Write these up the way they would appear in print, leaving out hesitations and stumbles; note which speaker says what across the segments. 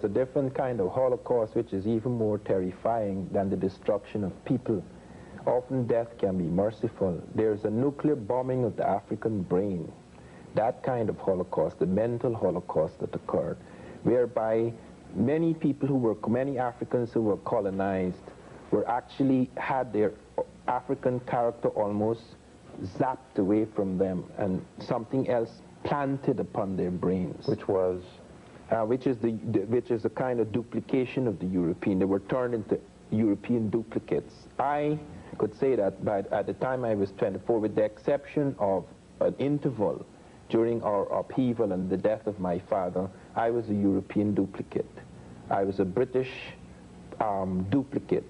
Speaker 1: It's a different kind of Holocaust which is even more terrifying than the destruction of people. Often death can be merciful. There's a nuclear bombing of the African brain. That kind of Holocaust, the mental Holocaust that occurred, whereby many people many Africans who were colonized were actually had their African character almost zapped away from them and something else planted upon their brains.
Speaker 2: Which was?
Speaker 1: Which is a kind of duplication of the European. They were turned into European duplicates. I could say that at the time I was 24, with the exception of an interval during our upheaval and the death of my father, I was a European duplicate. I was a British duplicate.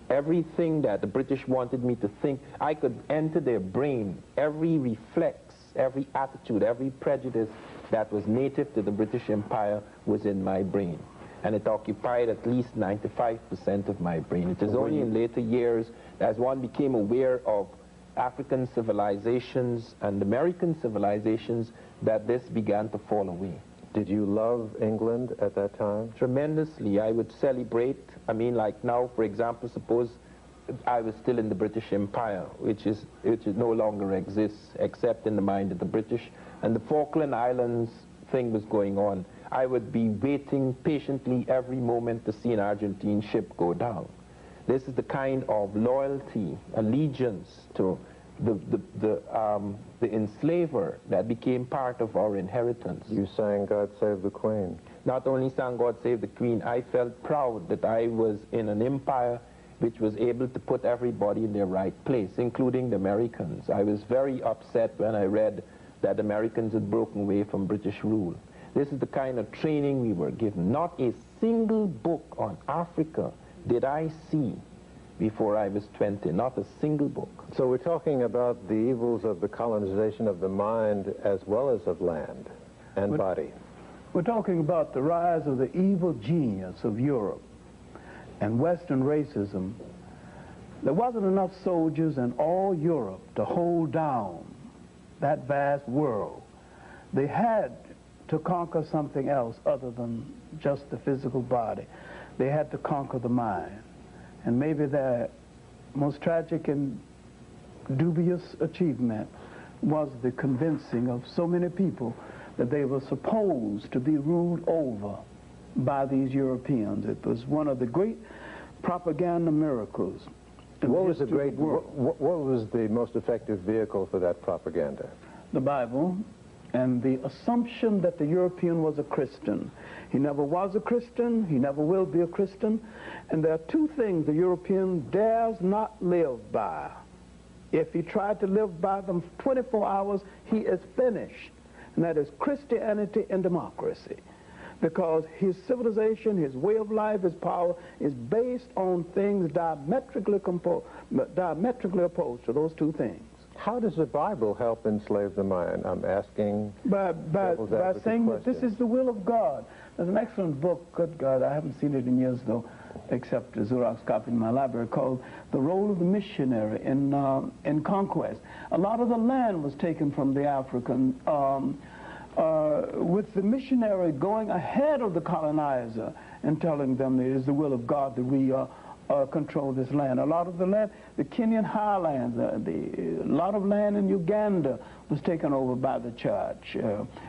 Speaker 1: Everything that the British wanted me to think, I could enter their brain. Every reflex, every attitude, every prejudice that was native to the British Empire was in my brain. And it occupied at least 95% of my brain. It is only in later years, as one became aware of African civilizations and American civilizations, that this began to fall away.
Speaker 2: Did you love England at that time?
Speaker 1: Tremendously. I would celebrate. I mean, like now, for example, suppose I was still in the British Empire, which no longer exists except in the mind of the British, and the Falkland Islands thing was going on. I would be waiting patiently every moment to see an Argentine ship go down. This is the kind of loyalty, allegiance to the enslaver that became part of our inheritance.
Speaker 2: You sang God Save the Queen.
Speaker 1: Not only sang God Save the Queen, I felt proud that I was in an empire which was able to put everybody in their right place, including the Americans. I was very upset when I read that Americans had broken away from British rule. This is the kind of training we were given. Not a single book on Africa did I see before I was 20, not a single book.
Speaker 2: So we're talking about the evils of the colonization of the mind as well as of land and body.
Speaker 3: We're talking about the rise of the evil genius of Europe and Western racism. There wasn't enough soldiers in all Europe to hold down that vast world. They had to conquer something else other than just the physical body. They had to conquer the mind. And maybe their most tragic and dubious achievement was the convincing of so many people that they were supposed to be ruled over by these Europeans. It was one of the great propaganda miracles.
Speaker 2: What was the most effective vehicle for that propaganda?
Speaker 3: The Bible and the assumption that the European was a Christian. He never was a Christian, he never will be a Christian, and there are two things the European dares not live by. If he tried to live by them 24 hours, he is finished, and that is Christianity and democracy. Because his civilization, his way of life, his power is based on things diametrically opposed to those two things.
Speaker 2: How does the Bible help enslave the mind? I'm asking
Speaker 3: by saying that this is the will of God. There's an excellent book, good God, I haven't seen it in years though, except a Xerox copy in my library, called The Role of the Missionary in Conquest. A lot of the land was taken from the African, with the missionary going ahead of the colonizer and telling them it is the will of God that we control this land. A lot of the land, the Kenyan highlands, a lot of land in Uganda was taken over by the church.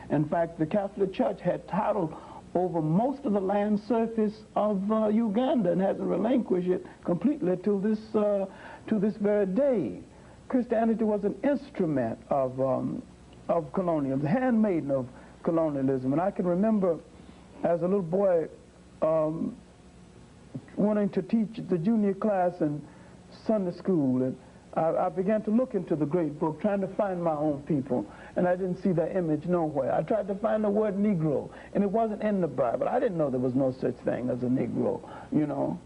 Speaker 3: In fact, the Catholic Church had title over most of the land surface of Uganda and hasn't relinquished it completely to this very day. Christianity was an instrument of colonialism, the handmaiden of colonialism. And I can remember as a little boy wanting to teach the junior class in Sunday school, and I began to look into the great book, trying to find my own people, and I didn't see that image nowhere. I tried to find the word Negro, and it wasn't in the Bible. I didn't know there was no such thing as a Negro, you know.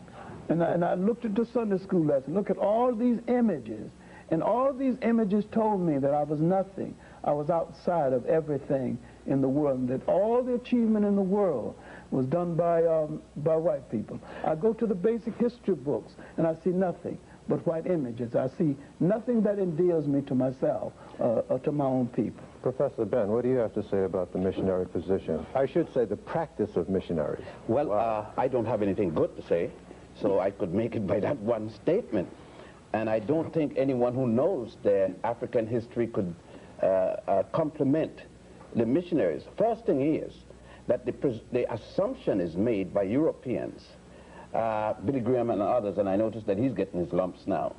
Speaker 3: And I looked at the Sunday school lesson, look at all these images, and all these images told me that I was nothing. I was outside of everything in the world, and that all the achievement in the world was done by white people. I go to the basic history books, and I see nothing but white images. I see nothing that endears me to myself or to my own people.
Speaker 2: Professor Ben, what do you have to say about the missionary position? I should say the practice of missionaries.
Speaker 4: Well, I don't have anything good to say, so I could make it by that one statement. And I don't think anyone who knows their African history could compliment the missionaries. First thing is that the assumption is made by Europeans, Billy Graham and others, and I noticed that he's getting his lumps now,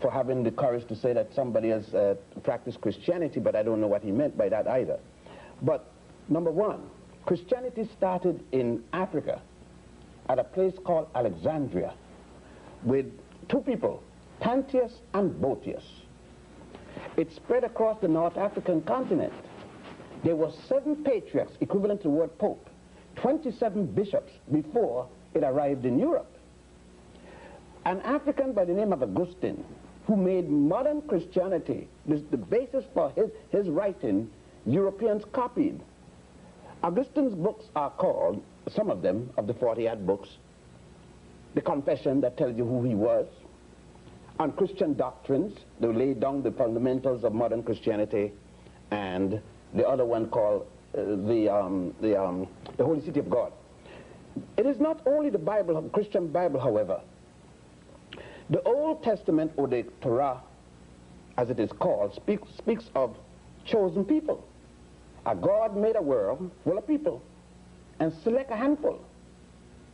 Speaker 4: for having the courage to say that somebody has practiced Christianity, but I don't know what he meant by that either. But number one, Christianity started in Africa at a place called Alexandria with two people, Pantheus and Boetius. It spread across the North African continent. There were 7 patriarchs, equivalent to the word pope, 27 bishops before it arrived in Europe. An African by the name of Augustine, who made modern Christianity the basis for his writing, Europeans copied. Augustine's books are called, some of them, of the 40-odd books, the Confession that tells you who he was, on Christian doctrines, they laid down the fundamentals of modern Christianity, and the other one called the Holy City of God. It is not only the Bible, Christian Bible, however. The Old Testament, or the Torah, as it is called, speaks of chosen people. God made a world full of people and select a handful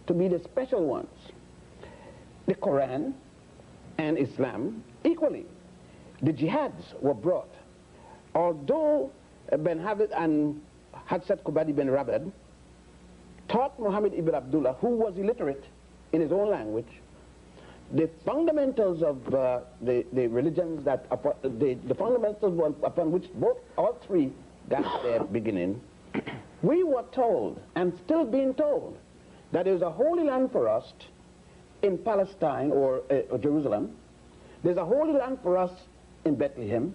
Speaker 4: to be the special ones. The Quran and Islam equally. The jihads were brought. Although Ben Hamid and Hadsat Kubadi ben Rabad taught Muhammad ibn Abdullah, who was illiterate in his own language, the fundamentals of the religions that, the fundamentals upon which all three got their beginning, we were told, and still being told, that there's a holy land for us in Palestine or Jerusalem. There's a holy land for us in Bethlehem.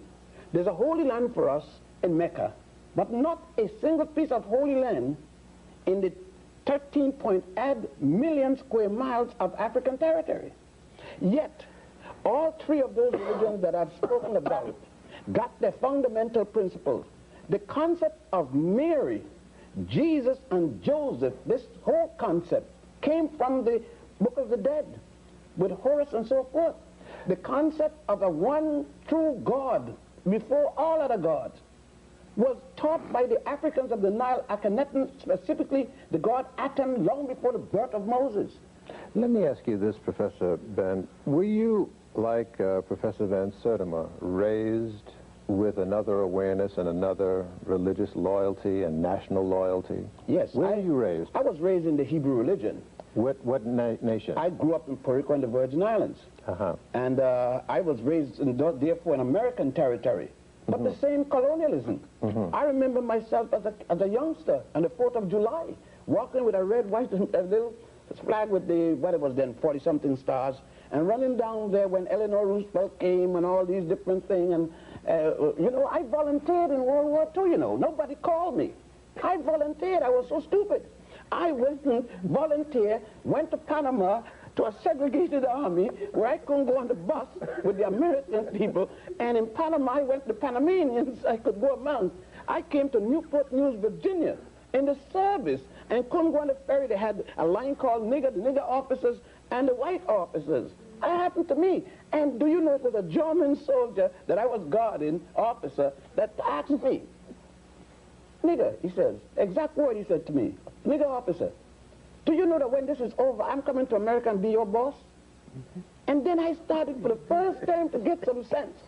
Speaker 4: There's a holy land for us in Mecca, but not a single piece of holy land in the 13.8 million square miles of African territory. Yet, all three of those religions that I've spoken about got their fundamental principles. The concept of Mary, Jesus, and Joseph, this whole concept came from the Book of the Dead with Horus and so forth. The concept of a one true God before all other gods was taught by the Africans of the Nile, Akhenaten, specifically the god Aten, long before the birth of Moses.
Speaker 2: Let me ask you this, Professor Ben. Were you, like Professor Van Sertima, raised with another awareness and another religious loyalty and national loyalty?
Speaker 4: Yes.
Speaker 2: Where were you raised?
Speaker 4: I was raised in the Hebrew religion.
Speaker 2: What nation?
Speaker 4: I grew up in Puerto Rico and the Virgin Islands. And I was raised, therefore, in American territory. But the same colonialism. I remember myself as a youngster on the 4th of July, walking with a red, white, and a little flag with the, what it was then, 40-something stars, and running down there when Eleanor Roosevelt came and all these different things. And, you know, I volunteered in World War II, you know. Nobody called me. I volunteered. I was so stupid. I went and volunteered, went to Panama to a segregated army where I couldn't go on the bus with the American people, and in Panama I went to Panamanians I could go among. I came to Newport News, Virginia in the service and couldn't go on the ferry. They had a line called nigger, the nigger officers and the white officers. That happened to me. And do you know it was a German soldier that I was guarding, officer, that asked me, nigger, he says, exact word he said to me, nigger officer, do you know that when this is over, I'm coming to America and be your boss? And then I started for the first time to get some sense,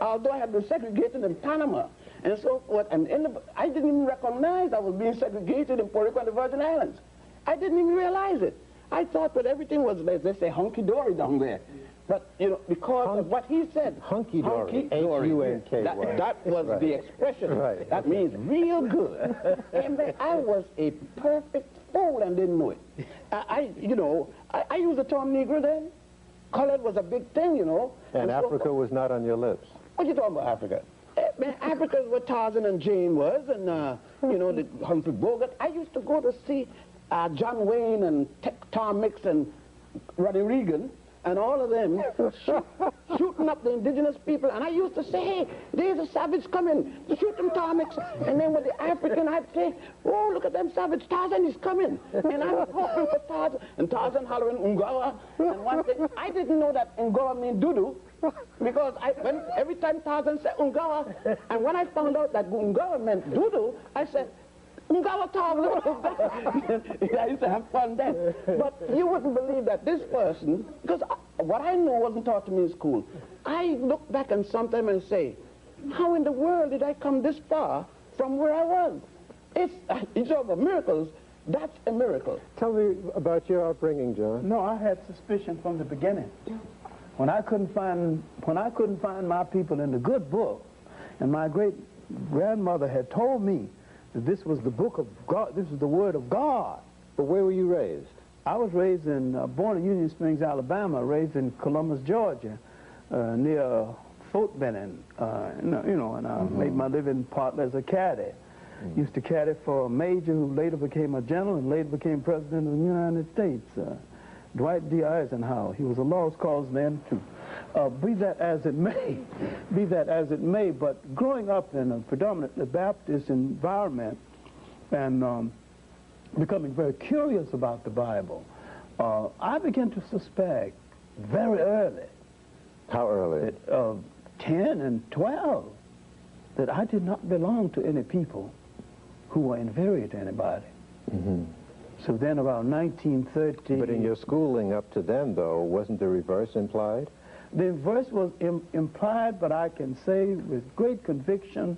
Speaker 4: although I had been segregated in Panama and so forth, and I didn't even recognize I was being segregated in Puerto Rico and the Virgin Islands. I didn't even realize it. I thought that everything was, as they say, hunky-dory down there. But, you know, because of what he said.
Speaker 2: Hunky-dory. H-U-N-K-Y.
Speaker 4: That was the expression.
Speaker 2: Right.
Speaker 4: That means real good. And I was a perfect fool and didn't know it. I used the term Negro then. Colored was a big thing, you know.
Speaker 2: And Africa was not on your lips.
Speaker 4: What are you talking about, Africa? Man, Africa is what Tarzan and Jane was, and, you know, the Humphrey Bogart. I used to go to see John Wayne and Tom Mix and Ronnie Reagan and all of them shooting up the indigenous people. And I used to say, hey, there's a savage coming, shoot them Tarmix. And then with the African, I'd say, oh, look at them savage, Tarzan is coming. And I was hoping for Tarzan, and Tarzan hollering Ungawa. And one thing, I didn't know that Ungawa meant doo-doo, because every time Tarzan said Ungawa, and when I found out that Ungawa meant doo-doo, I said, Ungawa Tarzan. I used to have fun then. But you wouldn't believe that this person, because what I know wasn't taught to me in school, I look back and sometimes and say, how in the world did I come this far from where I was? It's over miracles. That's a miracle.
Speaker 2: Tell me about your upbringing, John.
Speaker 3: No, I had suspicion from the beginning. When I couldn't find my people in the good book, and my great grandmother had told me that this was the book of God, this was the word of God.
Speaker 2: But where were you raised?
Speaker 3: I was raised born in Union Springs, Alabama, raised in Columbus, Georgia, near Fort Benning, and I made my living partly as a caddy. Used to caddy for a major who later became a general and later became president of the United States, Dwight D. Eisenhower. He was a lost cause then, too. Be that as it may, but growing up in a predominantly Baptist environment and becoming very curious about the Bible, I began to suspect very early.
Speaker 2: How early?
Speaker 3: 10 and 12, that I did not belong to any people who were inferior to anybody. So then about 1930...
Speaker 2: But in your schooling up to then, though, wasn't the reverse implied?
Speaker 3: The reverse was implied, but I can say with great conviction,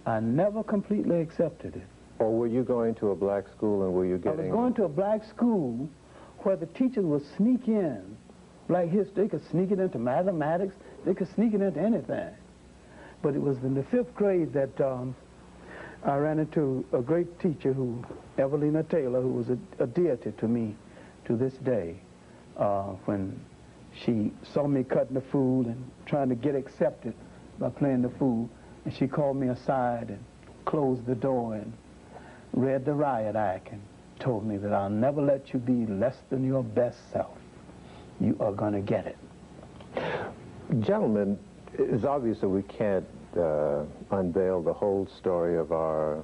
Speaker 3: I never completely accepted it.
Speaker 2: Or were you going to a black school and were you getting...
Speaker 3: I was going to a black school where the teachers would sneak in black history. They could sneak it into mathematics. They could sneak it into anything. But it was in the 5th grade that I ran into a great teacher, Evelina Taylor, who was a deity to me to this day, when she saw me cutting the food and trying to get accepted by playing the fool, and she called me aside and closed the door and read the riot act and told me that I'll never let you be less than your best self. You are going to get it.
Speaker 2: Gentlemen, it's obvious that we can't unveil the whole story of our